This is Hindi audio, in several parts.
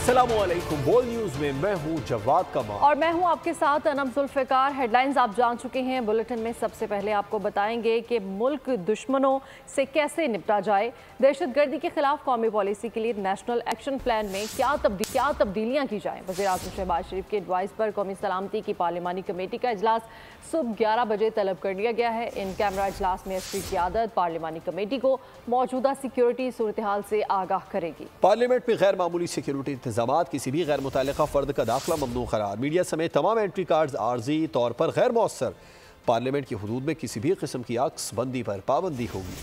अस्सलामुअलैकुम। बोल न्यूज में मैं हूं जवाद कमाल और मैं हूं आपके साथ अनम जुल्फिकार। हेडलाइंस आप जान चुके हैं। बुलेटिन में सबसे पहले आपको बताएंगे कि मुल्क दुश्मनों से कैसे निपटा जाए। दहशतगर्दी के खिलाफ कौमी पॉलिसी के लिए नेशनल एक्शन प्लान में क्या तब्दीलियां की जाएं। वज़ीर-ए-आज़म शहबाज शरीफ के एडवाइस पर कौमी सलामती की पार्लिमानी कमेटी का इजलास सुबह 11 बजे तलब कर लिया गया है। इन कैमरा इजलास में एसपी क़यादत पार्लिमानी कमेटी को मौजूदा सिक्योरिटी सूरत हाल से आगाह करेगी। पार्लियामेंट में गैर मामूली सिक्योरिटी इंतजामात, किसी भी गैर मुतल्लिका फर्द का दाखिला ममनू करार, मीडिया समेत तमाम एंट्री कार्ड आर्जी तौर पर गैर मौसर। पार्लियामेंट की हदूद में किसी भी किस्म की अक्स बंदी पर पाबंदी होगी।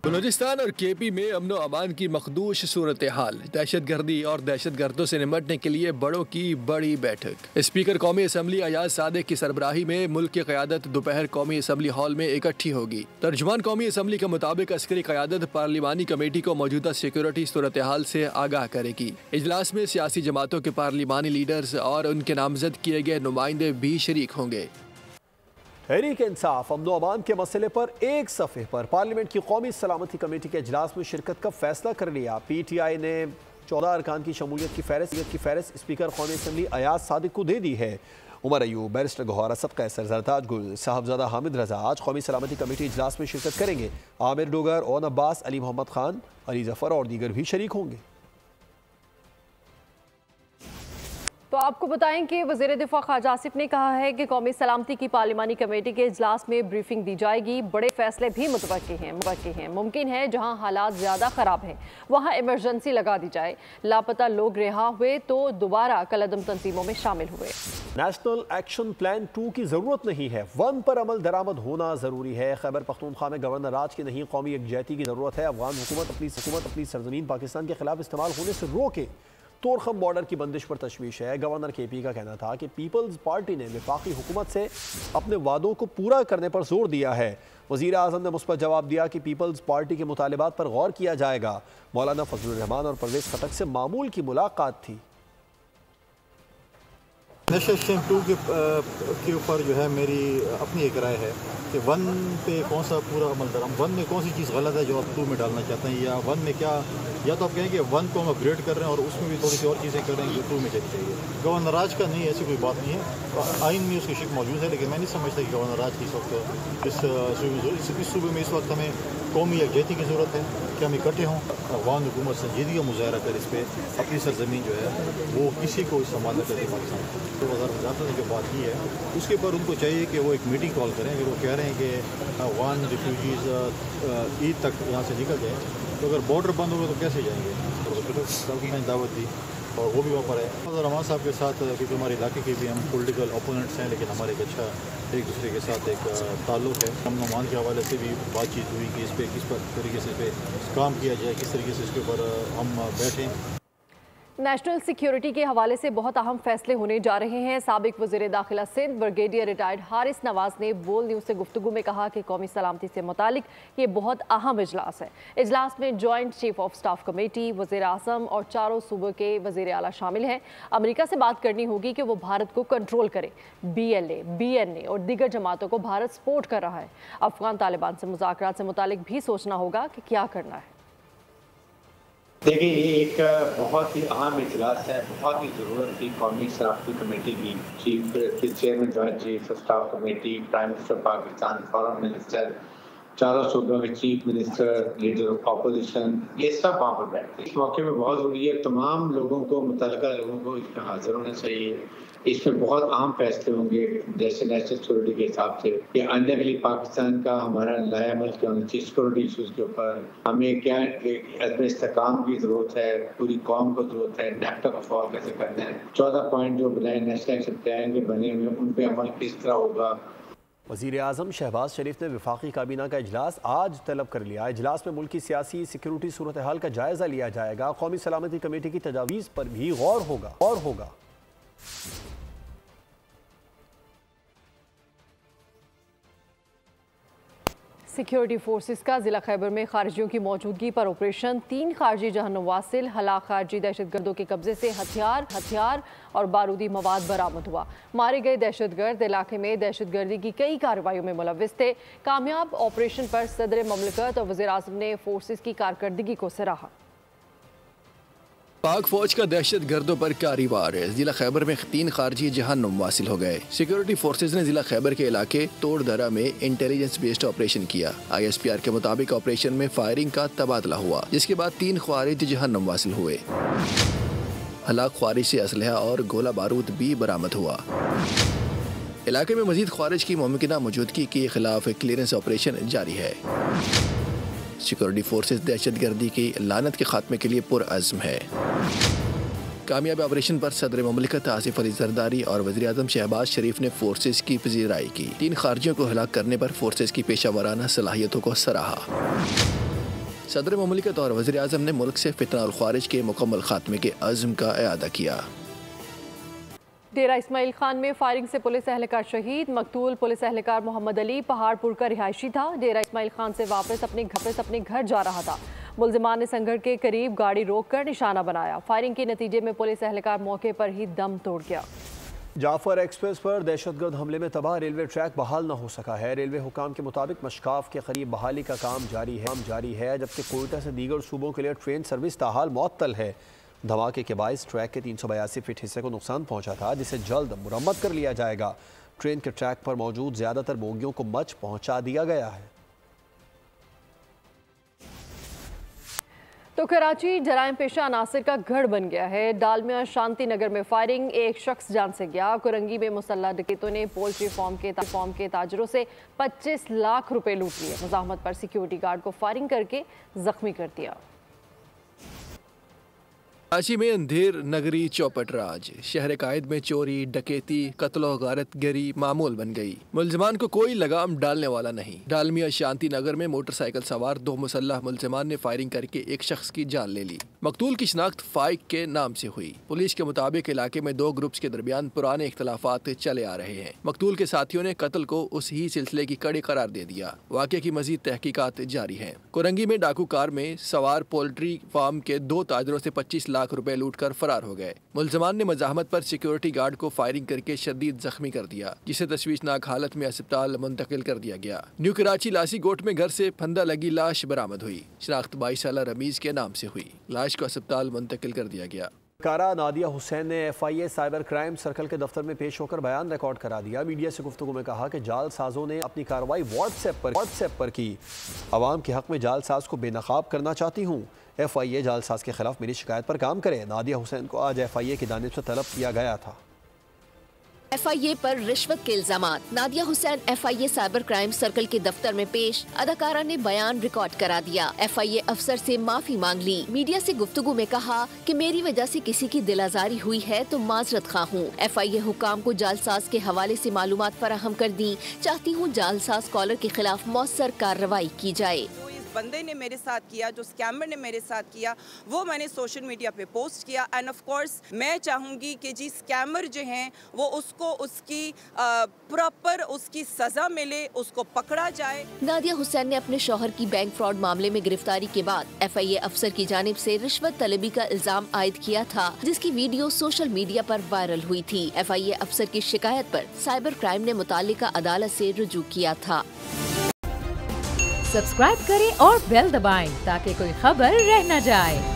बलूचिस्तान और केपी में अमन व अमान की मखदूश सूरत हाल, दहशतगर्दी और दहशतगर्दों से निपटने के लिए बड़ों की बड़ी बैठक। स्पीकर कौमी असम्बली अयाज सादिक की सरबराही में मुल्क की क़यादत दोपहर कौमी असम्बली हॉल में इकट्ठी होगी। तर्जुमान कौमी असम्बली के मुताबिक अस्करी क़यादत पार्लिमानी कमेटी को मौजूदा सिक्योरिटी सूरत हाल से आगाह करेगी। इजलास में सियासी जमातों के पार्लिमानी लीडर्स और उनके नामजद किए गए नुमाइंदे भी शरीक होंगे। तहरीक इंसाफ अमन अमान के मसले पर एक सफ़े पर पार्लियामेंट की कौमी सलामती कमेटी के इजलास में शिरकत का फैसला कर लिया। PTI ने 14 अरकान की शमूलियत की फहरिस्त स्पीकर कौमी असम्बली अयाज सादिक को दे दी है। उमर अयूब, बैरिस्टर गौहर असद कैसर, जरताज गुल, साहबजादा हामिद रजा आज कौमी सलामती कमेटी इजलास में शिरकत करेंगे। आमिर डोगर, ओन अब्बास, अली मोहम्मद खान, अली जफर और दीगर भी शरीक होंगे। तो आपको बताएं कि वज़ीर दिफा ख्वाजा आसिफ ने कहा है कि कौमी सलामती की पार्लिमानी कमेटी के इजलास में ब्रीफिंग दी जाएगी। बड़े फैसले भी मुतवक्की हैं। मुमकिन है जहां हालात ज़्यादा ख़राब हैं वहां इमरजेंसी लगा दी जाए। लापता लोग रिहा हुए तो दोबारा कलअदम तंजीमों में शामिल हुए। नेशनल एक्शन प्लान 2 की ज़रूरत नहीं है, 1 पर अमल दरामद होना ज़रूरी है। खैबर पख्तूनख्वा में गवर्नर राज की नहीं कौमी यकजहती की ज़रूरत है। अफगान हुकूमत अपनी सरजमीन पाकिस्तान के खिलाफ इस्तेमाल होने से रोके। तोरखम बॉर्डर की बंदिश पर तशवीश है। गवर्नर KP का कहना था कि पीपल्स पार्टी ने वफाकी हुकूमत से अपने वादों को पूरा करने पर जोर दिया है। वज़ीर आज़म ने मुस्बत जवाब दिया कि पीपल्स पार्टी के मुतालिबात पर गौर किया जाएगा। मौलाना फजलुर रहमान और परवेज़ खटक से मामूल की मुलाकात थी। नेशनल एक्शन 2 के ऊपर जो है मेरी अपनी एक राय है कि 1 पे कौन सा पूरा अमल दरामद, 1 में कौन सी चीज़ गलत है जो आप 2 में डालना चाहते हैं, या 1 में क्या, या तो आप कहें कि 1 को हम अपग्रेड कर रहे हैं और उसमें भी थोड़ी सी और चीज़ें कर रहे हैं जो 2 में चली चाहिए। गवर्नर राज का नहीं, ऐसी कोई बात नहीं है। आइन में उसकी शिक मौजूद है, लेकिन मैं नहीं समझता कि गवर्नर राज की इस वक्त इस सूबे में इस वक्त हमें कौमी यकजहती की ज़रूरत है कि हम इकट्ठे हों। अफगान हुकूमत संजीदगी का मुजाहरा कर इस पर अपनी सरजमीन जो है वो किसी को इस्तेमाल न करती पाकिस्तान 2050 जो बात की है उसके ऊपर उनको चाहिए कि वो एक मीटिंग कॉल करें। अगर वो कह रहे हैं कि अफगान रिफ्यूजीज़ ईद तक यहाँ से निकल जाएँ, तो अगर बॉर्डर बंद होगा तो कैसे जाएंगे। तो मैंने दावत दी और वो भी वहाँ पर है। और रहमान साहब के साथ, क्योंकि हमारे इलाके के भी हम पॉलिटिकल ओपोनेंट्स हैं, लेकिन हमारे एक अच्छा एक दूसरे के साथ एक ताल्लुक़ है। अमन अमान के हवाले से भी बातचीत हुई कि इस पर किस तरीके से इस पर काम किया जाए, किस तरीके से इसके ऊपर हम बैठें। नेशनल सिक्योरिटी के हवाले से बहुत अहम फैसले होने जा रहे हैं। साबिक वज़ीर दाखिला सिंध ब्रिगेडियर रिटायर्ड हारिस नवाज ने बोल न्यूज़ से गुफ्तगू में कहा कि कौमी सलामती से मुतालिक ये बहुत अहम इजलास है। इजलास में joint chief of staff committee, वज़ीर आज़म और चारों सूबों के वज़ीर आला शामिल हैं। अमेरिका से बात करनी होगी कि वो भारत को कंट्रोल करे। BLA, BNA और दीगर जमातों को भारत सपोर्ट कर रहा है। अफगान तालिबान से मुज़ाकरात से मुतालिक भी सोचना होगा कि क्या करना है। देखिए, ये एक बहुत ही अहम इजलास है, बहुत ही ज़रूरत थी कौमी सलामती कमेटी की। Chairman joint chief of staff committee, prime minister Pakistan, foreign minister, चारों सूबों के chief minister, leader of opposition, ये सब वहाँ पर बैठते हैं। इस मौके में बहुत ज़रूरी है तमाम लोगों को, मुतल्लिका लोगों को इसमें हाजिर होना चाहिए। इसमें बहुत अहम फैसले होंगे जैसे नेशनल सिक्योरिटी के हिसाब से कि आने के लिए पाकिस्तान का हमारा नया अमल क्या होना चाहिए, सिक्योरिटी इशूज़ के ऊपर हमें क्या अदम इस्तेकाम की ज़रूरत है, पूरी कौम को ज़रूरत है, नेफ्टा का फॉल कैसे करना है। 14 पॉइंट जो बनाए नेशनल एक्शन प्लान के बने हुए उन पर अमल किस तरह होगा। वज़ीर आज़म शहबाज शरीफ ने वफाकी काबीना का इजलास आज तलब कर लिया। इजलास में मुल्क की सियासी सिक्योरिटी सूरत हाल का जायज़ा लिया जाएगा। कौमी सलामती कमेटी की तजावीज़ पर भी गौर होगा। सिक्योरिटी फोर्सेस का जिला खैबर में खारजियों की मौजूदगी पर ऑपरेशन। 3 खारजी जहन्नुम वासिल, हलाक खारजी दहशतगर्दों के कब्जे से हथियार और बारूदी मवाद बरामद हुआ। मारे गए दहशतगर्द इलाके में दहशतगर्दी की कई कार्रवाइयों में मुलव्विस थे। कामयाब ऑपरेशन पर सदर ममलकत और वज़ीर आज़म ने फोर्सेस की कारकर्दगी को सराहा। पाक फौज का दहशत गर्दों पर कारी वार। जिला खैबर में 3 खारजी जहन्नुम वासिल हो गए। सिक्योरिटी फोर्सेज ने जिला खैबर के इलाके तोड़दरा में इंटेलिजेंस बेस्ड ऑपरेशन किया। ISPR के मुताबिक ऑपरेशन में फायरिंग का तबादला हुआ, जिसके बाद 3 ख्वारिज जहन्नुम वासिल हुए। हलाक ख्वारिज से असलहा और गोला बारूद भी बरामद हुआ। इलाके में मजीद ख्वारिज की मुमकिना मौजूदगी के खिलाफ क्लियरेंस ऑपरेशन जारी है। सिक्योरिटी फोर्सेस दहशतगर्दी की लानत के खात्मे के लिए पुरअज़्म है। कामयाब ऑपरेशन पर सदर मुमलिकत आसिफ अली जरदारी और वज़ीर आज़म शहबाज शरीफ ने फोर्सेस की पजीराई की। 3 खारजियों को हलाक करने पर फोर्सेस की पेशा वराना सलाहियतों को सराहा। सदर मुमलिकत और वज़ीर आज़म ने मुल्क से फितना और ख्वारिज के मुकम्मल खात्मे के अज़्म का इआदा किया। डेरा इस्माइल खान में फायरिंग से पुलिस एहलकार शहीद। मकतूल पुलिस एहलकार मोहम्मद अली पहाड़पुर का रिहायशी था। डेरा इस्माइल खान से वापस अपने घर जा रहा था। मुलजिमान ने संगड़ के करीब गाड़ी रोककर निशाना बनाया। फायरिंग के नतीजे में पुलिस एहलकार मौके पर ही दम तोड़ गया। जाफर एक्सप्रेस पर दहशतगर्द हमले में तबाह रेलवे ट्रैक बहाल न हो सका है। रेलवे हुकाम के मुताबिक मशकाफ के करीब बहाली का काम जारी है, जबकि कोयटा से दीगर सूबों के लिए ट्रेन सर्विस ताहाल मुअत्तल है। धमाके के बायस ट्रैक के 382 फीट हिस्से को नुकसान पहुंचा था, जिसे जल्द मुरम्मत कर लिया जाएगा। ट्रेन के ट्रैक पर मौजूद ज्यादातर बोगियों को मच पहुंचा दिया गया है। तो कराची जराइम पेशा अनासर का गढ़ बन गया है। डालमिया शांति नगर में फायरिंग, एक शख्स जान से गया। कुरंगी में मुसल्लह डकैतों ने पोल्ट्री फार्म के ताजरों से 25 लाख रुपए लूट लिए। मुजाहमत पर सिक्योरिटी गार्ड को फायरिंग करके जख्मी कर दिया। कराची में अंधेर नगरी चौपट राज। शहर कायद में चोरी, डकैती, कत्ल गारत गिरी मामूल बन गई। मुलजिमान को कोई लगाम डालने वाला नहीं। डालमिया शांति नगर में मोटरसाइकिल सवार 2 मुसल्लह मुलजिमान ने फायरिंग करके एक शख्स की जान ले ली। मकतूल की शिनाख्त फाइक के नाम से हुई। पुलिस के मुताबिक इलाके में 2 ग्रुप्स के दरमियान पुराने इख्तलाफात चले आ रहे हैं। मकतूल के साथियों ने कत्ल को उस ही सिलसिले की कड़ी करार दे दिया। वाक़े की मजीद तहकीकात जारी है। कुरंगी में डाकू कार में सवार पोल्ट्री फार्म के 2 ताजरों से 25 लाख रुपए लूट कर फरार हो गए। मुलजमान ने मजाहमत पर सिक्योरिटी गार्ड को फायरिंग करके शदीद जख्मी कर दिया, जिसे तशवीशनाक हालत में अस्पताल मुंतकिल कर दिया गया। न्यू कराची लासी गोट में घर से फंदा लगी लाश बरामद हुई। शिनाख्त 22 साला रमीज के नाम से हुई। लाश को अस्पताल मुंतकिल कर दिया गया। कारा नादिया हुसैन ने FIA साइबर क्राइम सर्कल के दफ्तर में पेश होकर बयान रिकॉर्ड करा दिया। मीडिया से गुफ्तगू में कहा कि जालसाजों ने अपनी कार्रवाई व्हाट्सएप पर की। अवाम के हक में जालसाज को बेनकाब करना चाहती हूँ। FIA जालसाज के खिलाफ मेरी शिकायत पर काम करे। नादिया हुसैन को आज FIA की जानिब से तलब किया गया था। FIA पर रिश्वत के इल्जामात। Nadia Hussain FIA cyber crime circle के दफ्तर में पेश। अदाकारा ने बयान रिकॉर्ड करा दिया। FIA अफसर से माफी मांग ली। मीडिया से गुफ्तगू में कहा कि मेरी वजह से किसी की दिल आजारी हुई है तो माजरत खा हूँ। FIA हुकाम को जालसाज के हवाले से मालूमात फराहम कर दी। चाहती हूँ जालसाज कॉलर के खिलाफ मौसर कार्रवाई की जाए। बंदे ने मेरे साथ किया, जो स्कैमर ने मेरे साथ किया, वो मैंने सोशल मीडिया पे पोस्ट किया। एंड ऑफ कोर्स मैं चाहूँगी कि जी स्कैमर जो हैं वो उसको उसकी प्रॉपर उसकी सज़ा मिले, उसको पकड़ा जाए। नादिया हुसैन ने अपने शौहर की बैंक फ्रॉड मामले में गिरफ्तारी के बाद FIA अफसर की जानिब से रिश्वत तलबी का इल्जाम आयद किया था, जिसकी वीडियो सोशल मीडिया पर वायरल हुई थी। FIA अफसर की शिकायत पर साइबर क्राइम ने मुताल्लिका अदालत से रुजू किया था। सब्सक्राइब करें और बेल दबाएं ताकि कोई खबर रह न जाए।